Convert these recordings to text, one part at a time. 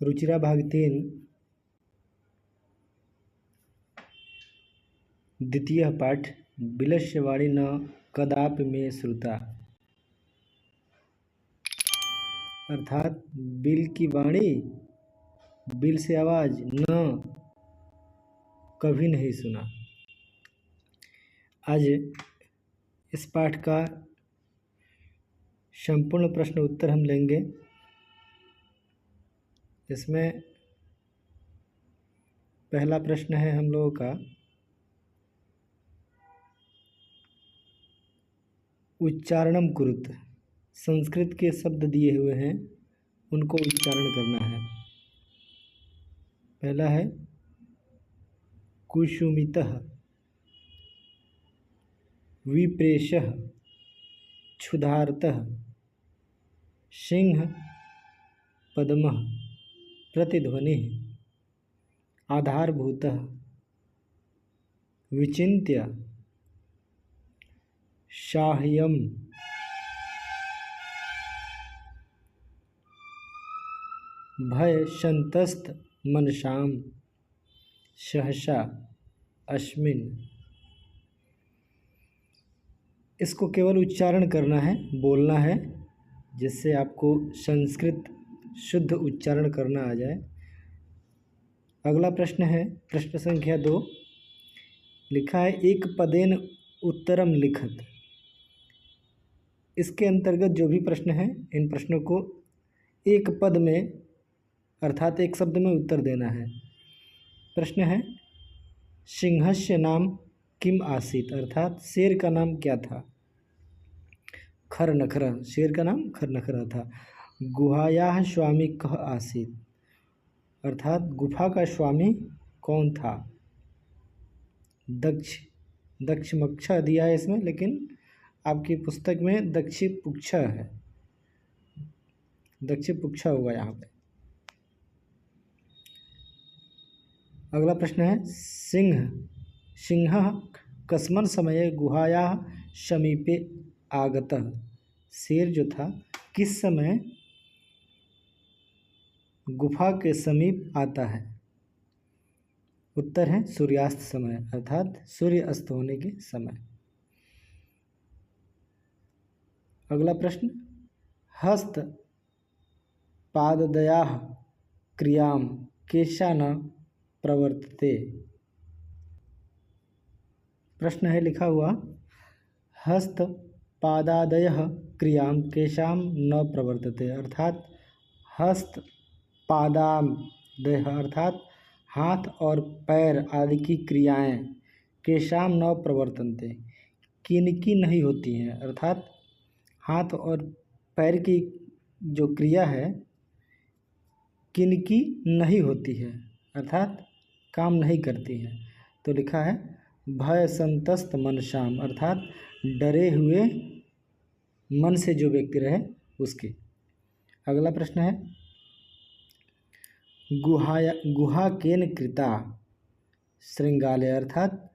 रुचिरा भाग 3 द्वितीय पाठ बिलस्य वाणी न कदापि में श्रुता, अर्थात बिल की वाणी, बिल से आवाज न कभी नहीं सुना। आज इस पाठ का संपूर्ण प्रश्न उत्तर हम लेंगे। इसमें पहला प्रश्न है हम लोगों का, उच्चारणम कुरुत। संस्कृत के शब्द दिए हुए हैं, उनको उच्चारण करना है। पहला है कुसुमितः, विप्रेशः, क्षुधार्तः, सिंह, पद्मः, प्रतिध्वनिः, आधारभूतः, विचिन्त्य, साह्यम्, भय संतस्त मनसाम, सहसा, अस्मिन्। इसको केवल उच्चारण करना है, बोलना है, जिससे आपको संस्कृत शुद्ध उच्चारण करना आ जाए। अगला प्रश्न है प्रश्न संख्या 2, लिखा है एक पदेन उत्तरम लिखत। इसके अंतर्गत जो भी प्रश्न है, इन प्रश्नों को एक पद में अर्थात एक शब्द में उत्तर देना है। प्रश्न है सिंहस्य नाम किम आसीत, अर्थात शेर का नाम क्या था। खरनखरा, शेर का नाम खरनखरा था। गुहायाः स्वामी कः आसीत, अर्थात गुफा का स्वामी कौन था। दक्ष मक्षा दिया है इसमें, लेकिन आपकी पुस्तक में दक्षि पुक्षा है, दक्षि पुक्षा होगा यहाँ पे। अगला प्रश्न है सिंहः कस्मन समये गुहायाः समीपे आगतः। शेर जो था किस समय गुफा के समीप आता है। उत्तर है सूर्यास्त समय, अर्थात सूर्य अस्त होने के समय। अगला प्रश्न हस्त पाददयाः क्रियां केशा न प्रवर्तते। प्रश्न है लिखा हुआ हस्त पादादयः क्रियां केशां न प्रवर्तते, अर्थात हस्त पादादयः अर्थात हाथ और पैर आदि की क्रियाएं केशाम न प्रवर्तन्ते, किनकी नहीं होती हैं। अर्थात हाथ और पैर की जो क्रिया है किनकी नहीं होती है, अर्थात काम नहीं करती है। तो लिखा है भय संतस्त मनसाम, अर्थात डरे हुए मन से जो व्यक्ति रहे उसके। अगला प्रश्न है गुहा केन कृता श्रृंगाले, अर्थात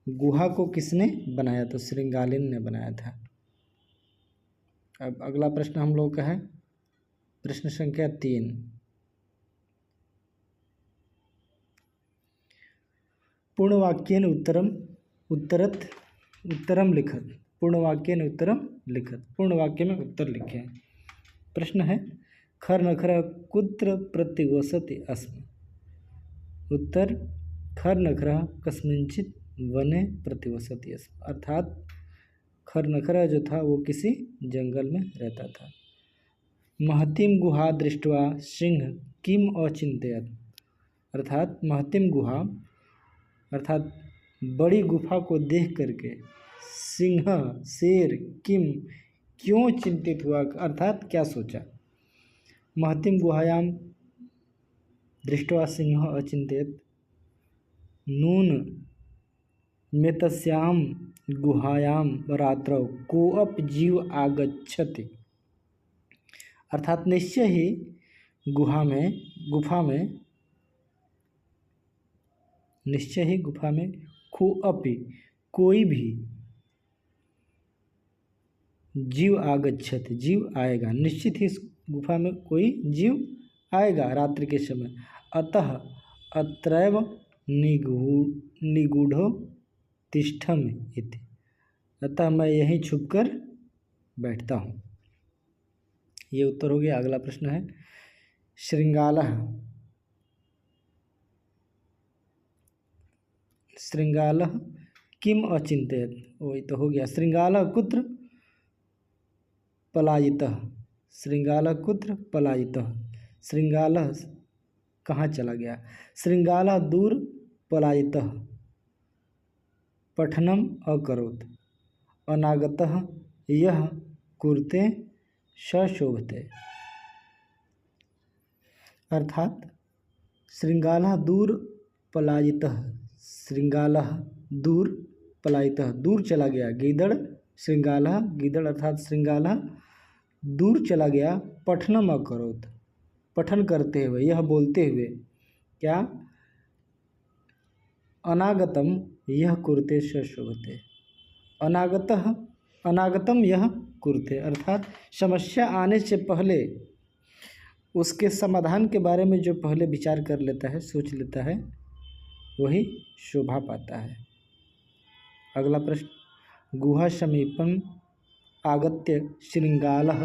गुहा को किसने बनाया, तो श्रृंगालिन ने बनाया था। अब अगला प्रश्न हम लोग का है प्रश्न संख्या 3, पूर्णवाक्येन उत्तरम लिखत। पूर्णवाक्येन उत्तरम लिखत, पूर्ण वाक्य में उत्तर लिखें। प्रश्न है खरनखर कुत्र प्रतिवसति अस्म। उत्तर खरनखर कस्मिंचित वने प्रतिवसति अस्म, अर्थात खरनखरा जो था वो किसी जंगल में रहता था। महतीम गुहा दृष्ट्वा सिंह किम अचिंतयत, अर्थात महतीम गुहा अर्थात बड़ी गुफा को देख करके सिंह शेर किम क्यों चिंतित हुआ, अर्थात क्या सोचा। महतीम गुहायाम दृष्ट्वा सिंह अचिंतयत नून मेतस्याम गुहायाम रात्रौ कोअप जीव आगच्छति, अर्थात निश्चय ही गुफा में कोअपि कोई भी जीव आगच्छति जीव आएगा, निश्चित ही इस गुफा में कोई जीव आएगा रात्रि के समय। अतः अत्रैव निगूढ़ो तिष्ठमि इति, अतः मैं यहीं छुपकर बैठता हूँ। ये उत्तर हो गया। अगला प्रश्न है श्रृंगालः। श्रृंगालः किम अचिंतयत्, वही तो हो गया। श्रृंगालः कुत्र पलायितः, श्रृंगालः कुत्र पलायितः, श्रृंगालः कहाँ चला गया। श्रृंगालः दूर पलायितः पठनम अकरोत्, अनागतः यः कुरुते स शोभते। अर्थात श्रृंगालः दूर पलायितः, श्रृंगालः दूर पलायितः दूर चला गया। गीदड़ श्रृंगालः, गीदड़ अर्थात श्रृंगालः दूर चला गया। पठनम अकरोत्, पठन करते हुए, यह बोलते हुए। क्या। अनागतम यह कुरुते स शोभते, अनागतः अनागतम यह कुरुते अर्थात समस्या आने से पहले उसके समाधान के बारे में जो पहले विचार कर लेता है, सोच लेता है, वही शोभा पाता है। अगला प्रश्न गुहा समीपम आगत्य श्रृंगालः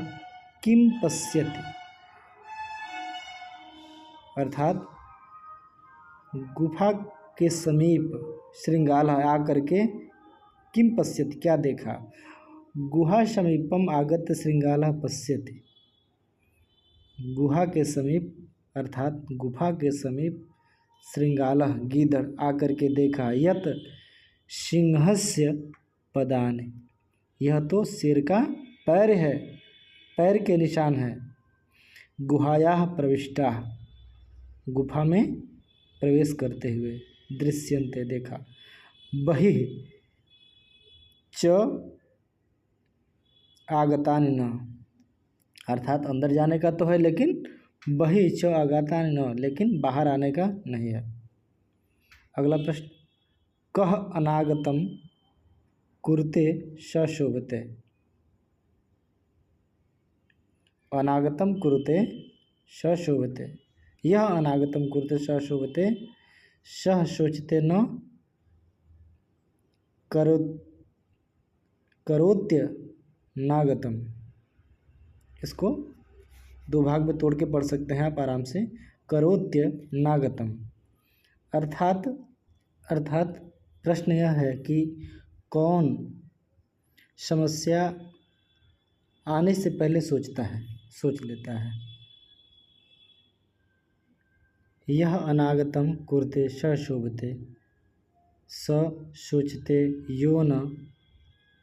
किम पश्यति, अर्थात गुफा के समीप श्रृंगालः आकर के किम पश्यति क्या देखा। गुहा समीपम आगत्य श्रृंगालः पश्यति, गुहा के समीप अर्थात गुफा के समीप श्रृंगालः गीदड़ आकर के देखा। यत सिंहस्य पदानि, यह तो शेर का पैर है, पैर के निशान है। गुहायाः प्रविष्टाः, गुफा में प्रवेश करते हुए। दृश्यन्ते देखा। बहिः च आगतानि न, अर्थात अंदर जाने का तो है लेकिन बहिः च आगतानि न, लेकिन बाहर आने का नहीं है। अगला प्रश्न कः अनागतम कुरुते स शोभते, अनागतम कुरुते स शोभते, यह अनागतम कुरुते स शोभते, सह सोचते न करोत्य नागतम। इसको दो भाग में तोड़ के पढ़ सकते हैं आप आराम से। करोत्य नागतम अर्थात प्रश्न यह है कि कौन समस्या आने से पहले सोच लेता है। यह अनागतम कुरुते स शोभते, स सोचते यो न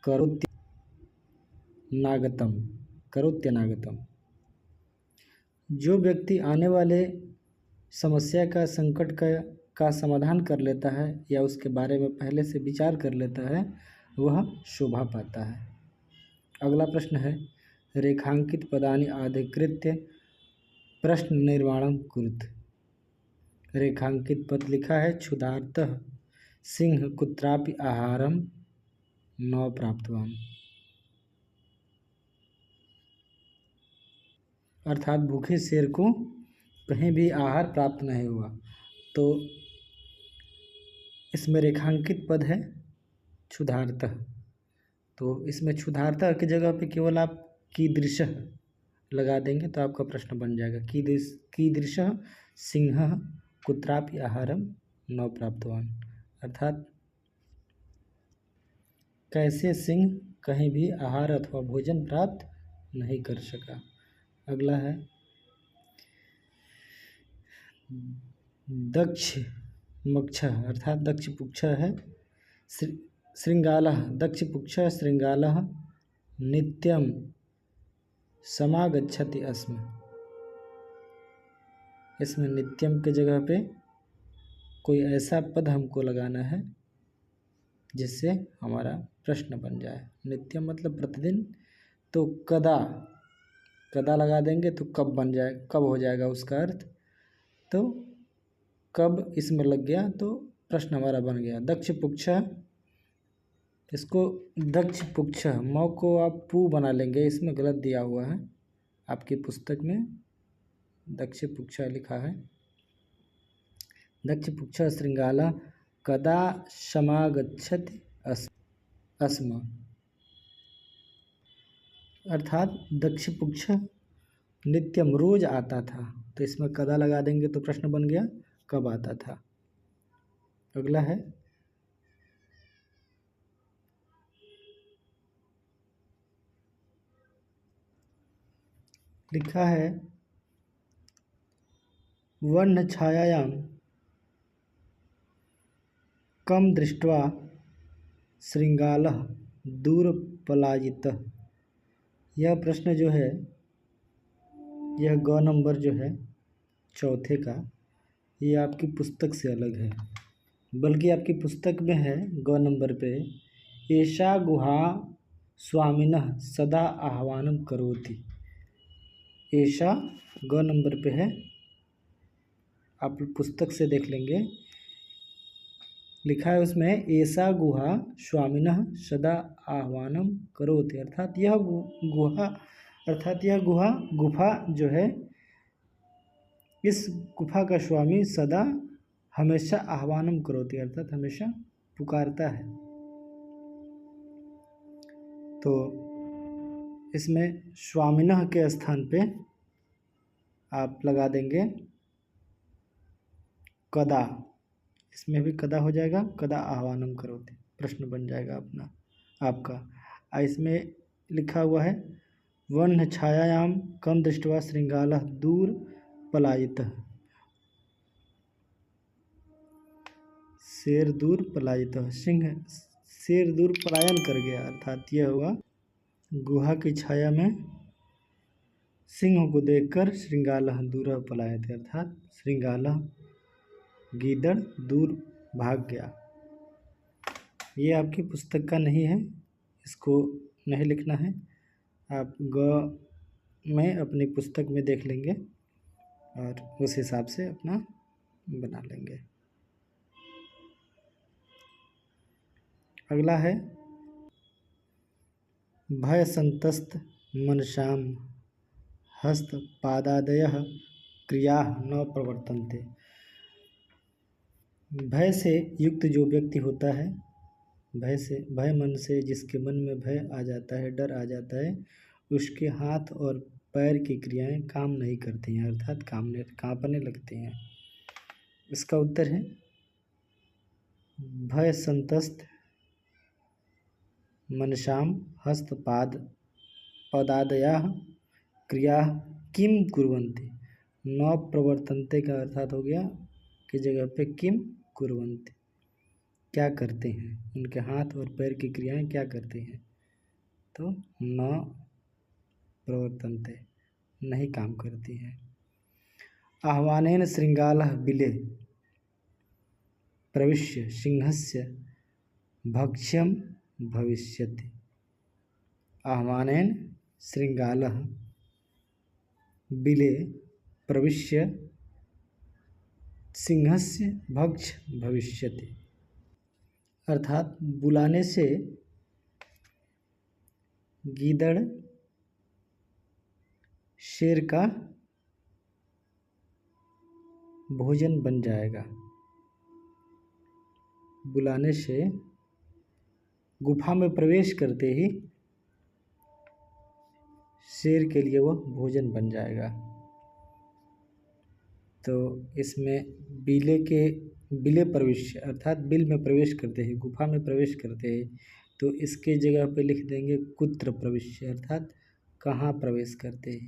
करोत्य नागतम। जो व्यक्ति आने वाले समस्या का संकट का समाधान कर लेता है या उसके बारे में पहले से विचार कर लेता है, वह शोभा पाता है। अगला प्रश्न है रेखांकित पदानि अधिकृत्य प्रश्न निर्माणं कुरुत। रेखांकित पद लिखा है क्षुधार्तः सिंह कुत्रापि आहारम न प्राप्तवान, अर्थात भूखे शेर को कहीं भी आहार प्राप्त नहीं हुआ। तो इसमें रेखांकित पद है क्षुधार्तः, तो इसमें क्षुधार्तः की जगह पे केवल आप कीदृशः लगा देंगे तो आपका प्रश्न बन जाएगा। कीदृशः सिंहः कुत्रापि आहारम न प्राप्तवान, अर्थात कैसे सिंह कहीं भी आहार अथवा भोजन प्राप्त नहीं कर सका। अगला है दक्ष मक्षः, अर्थात दक्ष पुक्ष है। श्रृंगालः दक्ष पुक्ष श्रृंगालः नित्यं समागच्छति अस्म, इसमें नित्यम के जगह पे कोई ऐसा पद हमको लगाना है जिससे हमारा प्रश्न बन जाए। नित्यम मतलब प्रतिदिन, तो कदा लगा देंगे तो कब हो जाएगा उसका अर्थ। तो कब इसमें लग गया तो प्रश्न हमारा बन गया। दक्ष पुक्ष, इसको दक्ष पुक्ष मौ को आप पू बना लेंगे, इसमें गलत दिया हुआ है आपकी पुस्तक में। दक्षपुच्छः लिखा है। दक्षपुच्छः श्रृंगालः कदा समागच्छति अस्म, अर्थात दक्षपुच्छः नित्यम रोज आता था, तो इसमें कदा लगा देंगे तो प्रश्न बन गया कब आता था। अगला है लिखा है वर्ण छायायां कम दृष्ट्वा श्रृंगालः दूर पलायितः। यह प्रश्न जो है, यह ग नंबर जो है चौथे का, ये आपकी पुस्तक से अलग है, बल्कि आपकी पुस्तक में है ग नंबर पे एषा गुहा स्वामिनः सदा आह्वानं करोति। एषा ग नंबर पे है, आप पुस्तक से देख लेंगे। लिखा है उसमें एषा गुहा स्वामिनः सदा आह्वानं करोति, अर्थात यह गुफा जो है, इस गुफा का स्वामी सदा हमेशा आह्वानं करोति, अर्थात हमेशा पुकारता है। तो इसमें स्वामिनः के स्थान पे आप लगा देंगे कदा, इसमें भी कदा हो जाएगा, कदा आह्वानं करोति, प्रश्न बन जाएगा अपना आपका। इसमें लिखा हुआ है वह्न छायायां कम दृष्ट्वा श्रृंगालः दूर पलायितः, शेर दूर पलायितः, सिंह शेर दूर पलायन कर गया, अर्थात यह हुआ गुहा की छाया में सिंह को देखकर श्रृंगालः दूर पलायते, अर्थात श्रृंगालः गीदड़ दूर भाग गया। ये आपकी पुस्तक का नहीं है, इसको नहीं लिखना है, आप ग में अपनी पुस्तक में देख लेंगे और उस हिसाब से अपना बना लेंगे। अगला है भय संतस्त मनसां हस्त पादादयः क्रियाः न प्रवर्तन्ते। भय से युक्त जो व्यक्ति होता है, भय मन से जिसके मन में भय आ जाता है, डर आ जाता है, उसके हाथ और पैर की क्रियाएं काम नहीं करती हैं, अर्थात कांपने लगते हैं। इसका उत्तर है भय संतस्त मनसां हस्त पादादयाः क्रियाः किम कुर्वन्ति, न प्रवर्तन्ते का अर्थात हो गया कि जगह पे किम कुर्वन्ति, क्या करते हैं, उनके हाथ और पैर की क्रियाएं क्या करते हैं, तो न प्रवर्तन्ते, नहीं काम करती हैं। आह्वानेन श्रृंगालः बिले प्रविश्य सिंहस्य भक्ष्यं भविष्यति। आह्वानेन श्रृंगालः बिले प्रविश्य सिंहस्य भक्ष्य भविष्यति, अर्थात बुलाने से गीदड़ शेर का भोजन बन जाएगा। बुलाने से गुफा में प्रवेश करते ही शेर के लिए वह भोजन बन जाएगा। तो इसमें बिले प्रवेश, अर्थात बिल में प्रवेश करते ही, गुफा में प्रवेश करते ही, तो इसके जगह पे लिख देंगे कुत्र प्रविश्य, अर्थात कहाँ प्रवेश करते ही,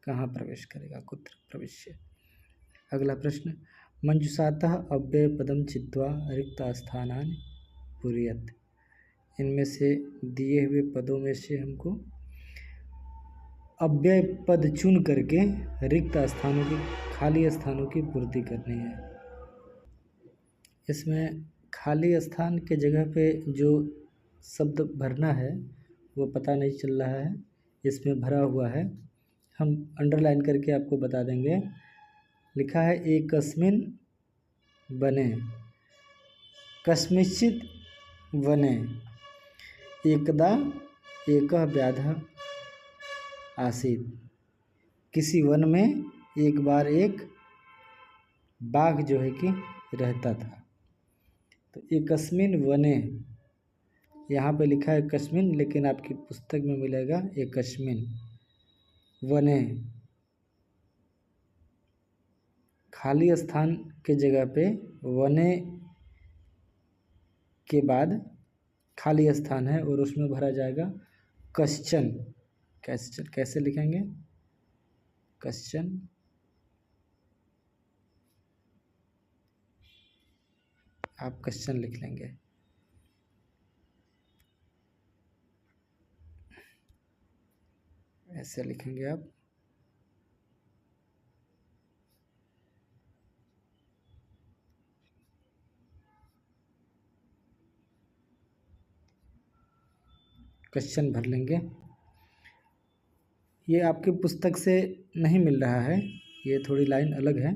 कहाँ प्रवेश करेगा, कुत्र प्रविश्य। अगला प्रश्न मंजुषातः अव्यय पदम चित्वा रिक्त स्थानानि पूरयत। इनमें से दिए हुए पदों में से हमको अव्यय पद चुन करके रिक्त स्थानों की, खाली स्थानों की पूर्ति करनी है। इसमें खाली स्थान के जगह पे जो शब्द भरना है वो पता नहीं चल रहा है, इसमें भरा हुआ है, हम अंडरलाइन करके आपको बता देंगे। लिखा है एकस्मिन् वने कस्मिंश्चित् वने एकदा एकः व्याधः आसीत्। किसी वन में एक बार एक बाघ जो है कि रहता था। तो एकस्मिन वने, यहाँ पे लिखा है कस्मिन, लेकिन आपकी पुस्तक में मिलेगा एकस्मिन वने। खाली स्थान के जगह पे वने के बाद खाली स्थान है और उसमें भरा जाएगा कश्चन। कैसे लिखेंगे? कश्चन, आप कश्चन लिख लेंगे। ऐसे लिखेंगे आप। क्वेश्चन भर लेंगे। ये आपकी पुस्तक से नहीं मिल रहा है, ये थोड़ी लाइन अलग है।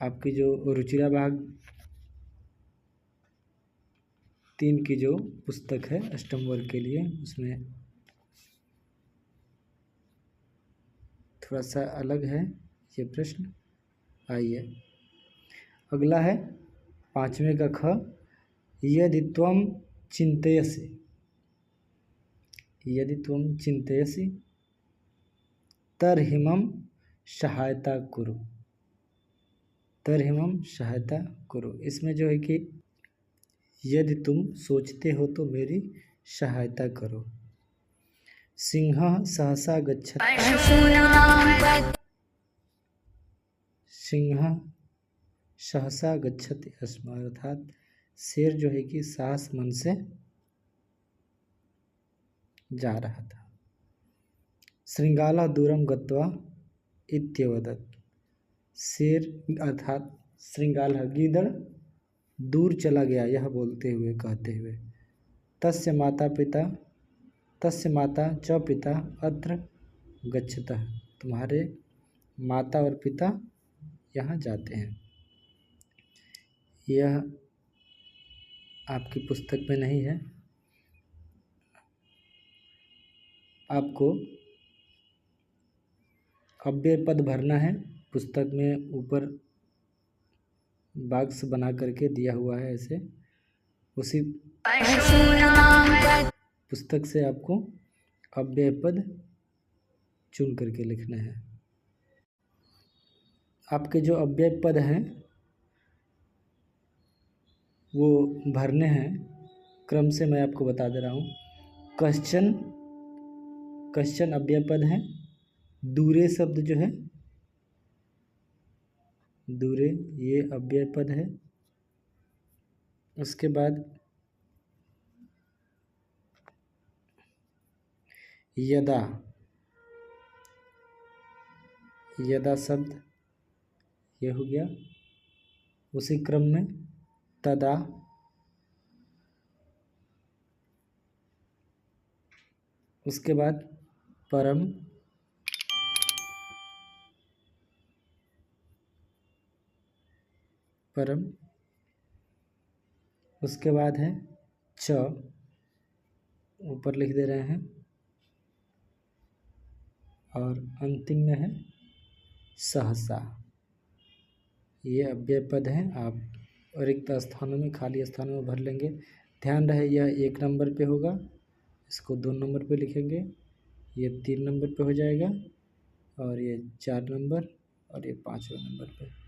आपकी जो रुचिरा भाग 3 की जो पुस्तक है अष्टम वर्ग के लिए, उसमें थोड़ा सा अलग है ये प्रश्न। आइए अगला है 5वें का ख। यदि त्वं चिन्तयसि, यदि त्वं चिन्तयसि तर्हि मम सहायता कुरु, तर्हि मम सहायता कुरु। इसमें जो है कि यदि तुम सोचते हो तो मेरी सहायता करो। सिंहः सहसा गच्छति, सिंहः सहसा गच्छति स्म, अर्थात शेर जो है कि साहस मन से जा रहा था। श्रृंगालः दूरं गत्वा इत्यवदत्, शेर अर्थात श्रृंगालः गीदड़ दूर चला गया, यह बोलते हुए कहते हुए। तस्य माता च पिता अत्र गच्छतः, तुम्हारे माता और पिता यहाँ जाते हैं। यह आपकी पुस्तक में नहीं है। आपको अव्यय पद भरना है। पुस्तक में ऊपर बॉक्स बना करके दिया हुआ है, ऐसे उसी पुस्तक से आपको अव्यय पद चुन करके लिखना है। आपके जो अव्यय पद हैं वो भरने हैं, क्रम से मैं आपको बता दे रहा हूँ। क्वेश्चन अव्यय पद है। दूरे शब्द जो है, दूरे, ये अव्यय पद है। उसके बाद यदा, यदा शब्द ये हो गया। उसी क्रम में तदा, उसके बाद परम, परम, उसके बाद है च, ऊपर लिख दे रहे हैं, और अंतिम में है सहसा। ये अव्यय पद हैं। आप रिक्त स्थानों में, खाली स्थानों में भर लेंगे। ध्यान रहे यह 1 नंबर पे होगा, इसको 2 नंबर पे लिखेंगे, ये 3 नंबर पे हो जाएगा, और ये 4 नंबर, और ये 5वें नंबर पे।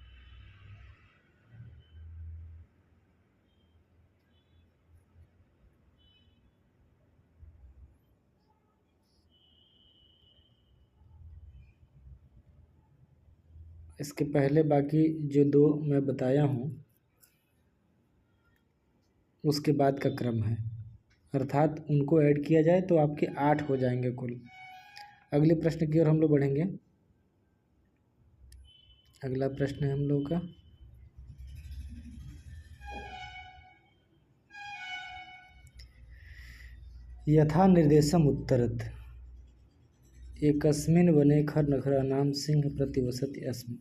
इसके पहले बाकी जो 2 मैं बताया हूँ उसके बाद का क्रम है, अर्थात उनको ऐड किया जाए तो आपके 8 हो जाएंगे कुल। अगले प्रश्न की ओर हम लोग बढ़ेंगे। अगला प्रश्न है हम लोग का यथा निर्देशम उत्तरत। एकस्मिन् वने खरनखरानां सिंह प्रतिवसति अस्म,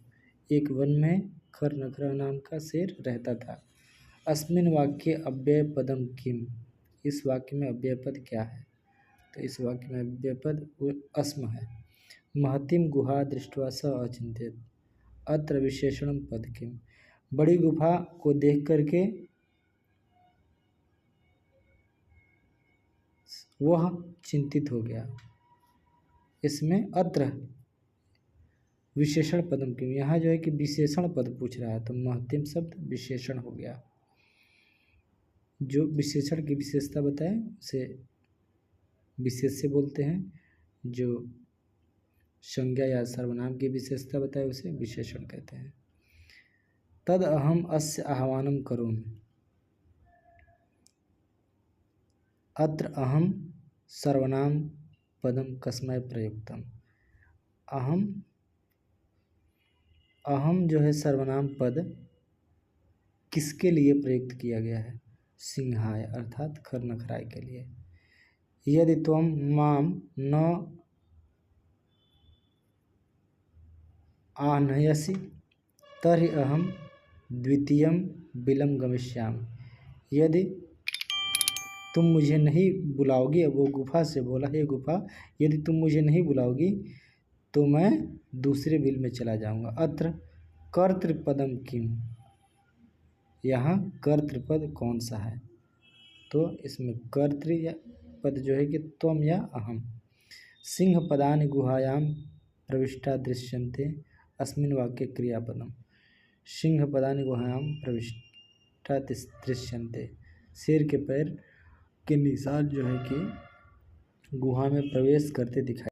एक वन में खरनखरा नाम का शेर रहता था। अस्मिन् वाक्ये अव्यय पदम किम, इस वाक्य में अव्यय पद क्या है? तो इस वाक्य में अव्यय पद अस्म है। महतीं गुहा दृष्ट्वा स अचिन्त्यत अत्र विशेषणं पद किम। बड़ी गुफा को देख करके वह चिंतित हो गया। इसमें अत्र विशेषण पदम किम, यहाँ जो है कि विशेषण पद पूछ रहा है, तो महत्तिम शब्द विशेषण हो गया। जो विशेषण की विशेषता बताए उसे विशेष्य बोलते हैं, जो संज्ञा या सर्वनाम की विशेषता बताए उसे विशेषण कहते हैं। तद अहम अस्य आह्वानं करोमि। अत्र अहम सर्वनाम पदम कस्मै प्रयुक्तम। अहम जो है सर्वनाम पद किसके लिए प्रयुक्त किया गया है? सिंहाय अर्थात खरनखराय के लिए। यदि त्वं माम न आह्नयसि तर्हि अहम द्वितीयं बिलं गमिष्यामि। यदि तुम मुझे नहीं बुलाओगी, अब वो गुफा से बोला, हे गुफा यदि तुम मुझे नहीं बुलाओगी तो मैं दूसरे बिल में चला जाऊंगा। अत्र कर्तृपदम किम, यहाँ कर्तृपद कौन सा है? तो इसमें कर्तृ पद जो है कि त्वम या अहम। सिंह पदानि गुहायां प्रविष्टा दृश्यन्ते अस्मिन् वाक्ये क्रियापदम। सिंह पदानि गुहायां प्रविष्टा दृश्यन्ते, शेर के पैर के निशान जो है कि गुहा में प्रवेश करते दिखाई